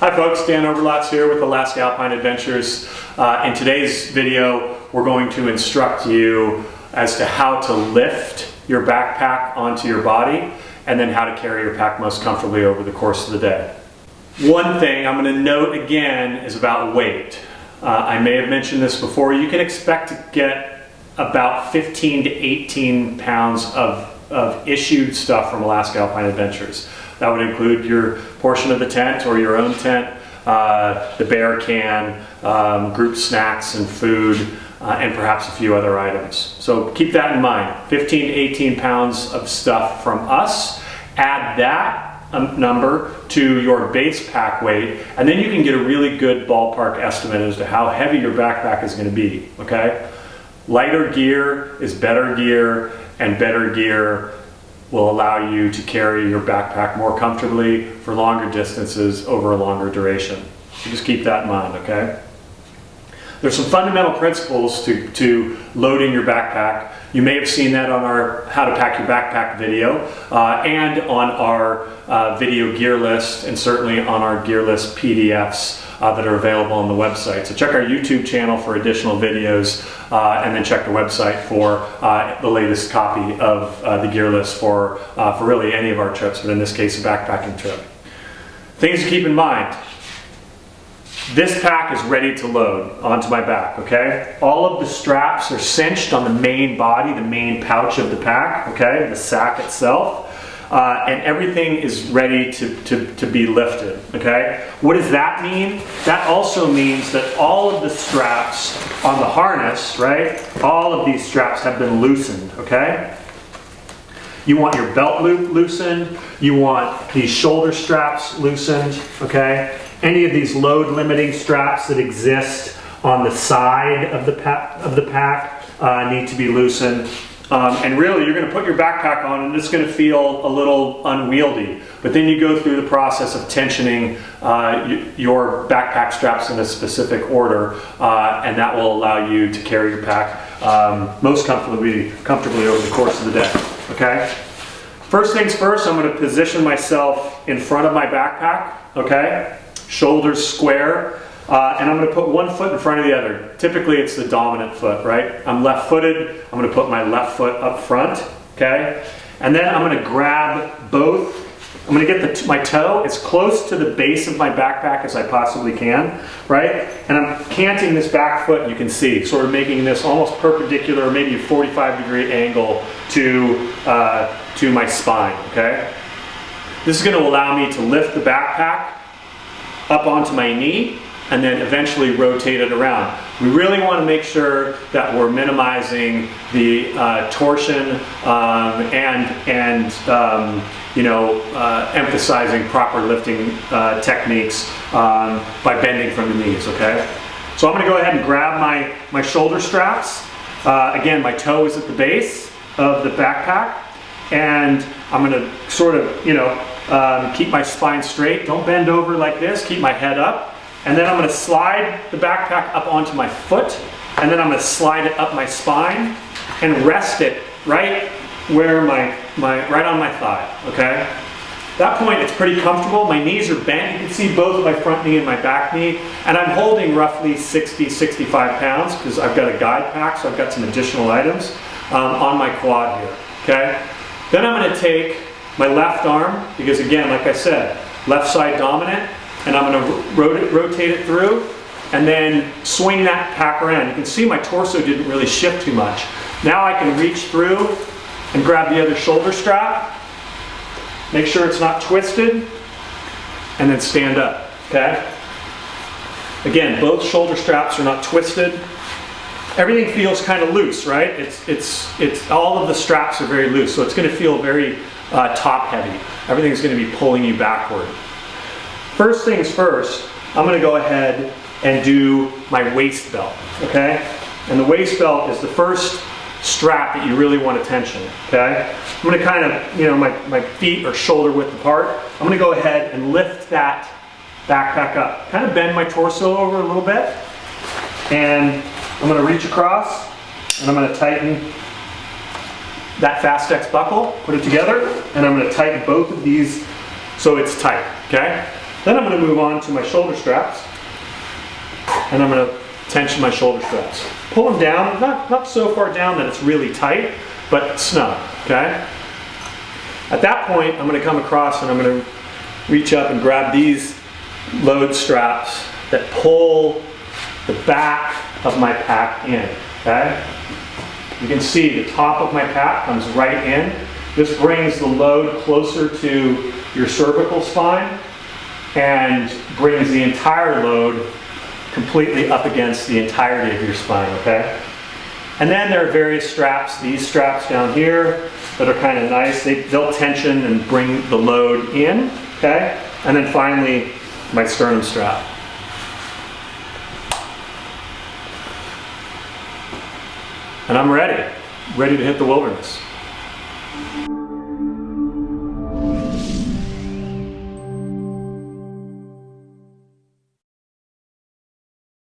Hi folks, Dan Oberlatz here with Alaska Alpine Adventures. In today's video, we're going to instruct you as to how to lift your backpack onto your body and then how to carry your pack most comfortably over the course of the day. One thing I'm going to note again is about weight. I may have mentioned this before. You can expect to get about 15 to 18 pounds of issued stuff from Alaska Alpine Adventures. That would include your portion of the tent or your own tent, the bear can, group snacks and food, and perhaps a few other items. So keep that in mind. 15 to 18 pounds of stuff from us. Add that number to your base pack weight, and then you can get a really good ballpark estimate as to how heavy your backpack is going to be, okay? Lighter gear is better gear, and better gear will allow you to carry your backpack more comfortably for longer distances over a longer duration. So just keep that in mind, okay? There's some fundamental principles to loading your backpack. You may have seen that on our How to Pack Your Backpack video and on our video gear list, and certainly on our gear list PDFs that are available on the website. So check our YouTube channel for additional videos and then check the website for the latest copy of the gear list for really any of our trips, but in this case a backpacking trip. Things to keep in mind. This pack is ready to load onto my back, okay? All of the straps are cinched on the main body, the main pouch of the pack, okay? The sack itself. And everything is ready to be lifted, okay? What does that mean? That also means that all of the straps on the harness, right? All of these straps have been loosened, okay? You want your belt loop loosened. You want these shoulder straps loosened, okay? Any of these load limiting straps that exist on the side of the pack need to be loosened. And really, you're going to put your backpack on and it's going to feel a little unwieldy. But then you go through the process of tensioning your backpack straps in a specific order, and that will allow you to carry your pack most comfortably over the course of the day. Okay? First things first, I'm going to position myself in front of my backpack. Okay? Shoulders square. And I'm going to put one foot in front of the other. Typically it's the dominant foot, right? I'm left-footed. I'm going to put my left foot up front, okay? And then I'm going to grab both. I'm going to get my toe as close to the base of my backpack as I possibly can, right? And I'm canting this back foot, you can see, sort of making this almost perpendicular, maybe a 45-degree angle to my spine, okay? This is going to allow me to lift the backpack up onto my knee and then eventually rotate it around. We really want to make sure that we're minimizing the torsion and emphasizing proper lifting techniques by bending from the knees, okay? So I'm going to go ahead and grab my shoulder straps. Again, my toe is at the base of the backpack, and I'm going to sort of, keep my spine straight. Don't bend over like this. Keep my head up. And then I'm going to slide the backpack up onto my foot, and then I'm going to slide it up my spine and rest it right where right on my thigh, okay? At that point it's pretty comfortable. My knees are bent. You can see both my front knee and my back knee, and I'm holding roughly 65 pounds because I've got a guide pack, so I've got some additional items on my quad here, okay? Then I'm going to take my left arm, because again, like I said, left side dominant, and I'm going to rotate it through and then swing that pack around. You can see my torso didn't really shift too much. Now I can reach through and grab the other shoulder strap, make sure it's not twisted, and then stand up, okay? Again, both shoulder straps are not twisted. Everything feels kind of loose, right? It's all of the straps are very loose, so it's going to feel very top heavy. Everything's going to be pulling you backward. First things first, I'm going to go ahead and do my waist belt, okay? And the waist belt is the first strap that you really want to tension, okay? I'm going to kind of, my feet are shoulder width apart. I'm going to go ahead and lift that backpack up. Kind of bend my torso over a little bit, and I'm going to reach across, and I'm going to tighten that Fastex buckle, put it together, and I'm going to tighten both of these so it's tight, okay? Then I'm going to move on to my shoulder straps, and I'm going to tension my shoulder straps. Pull them down, not so far down that it's really tight, but snug, okay? At that point, I'm going to come across and I'm going to reach up and grab these load straps that pull the back of my pack in, okay? You can see the top of my pack comes right in. This brings the load closer to your cervical spine and brings the entire load completely up against the entirety of your spine, okay? And then there are various straps, these straps down here that are kind of nice. They'll tension and bring the load in, okay? And then finally, my sternum strap. And I'm ready to hit the wilderness.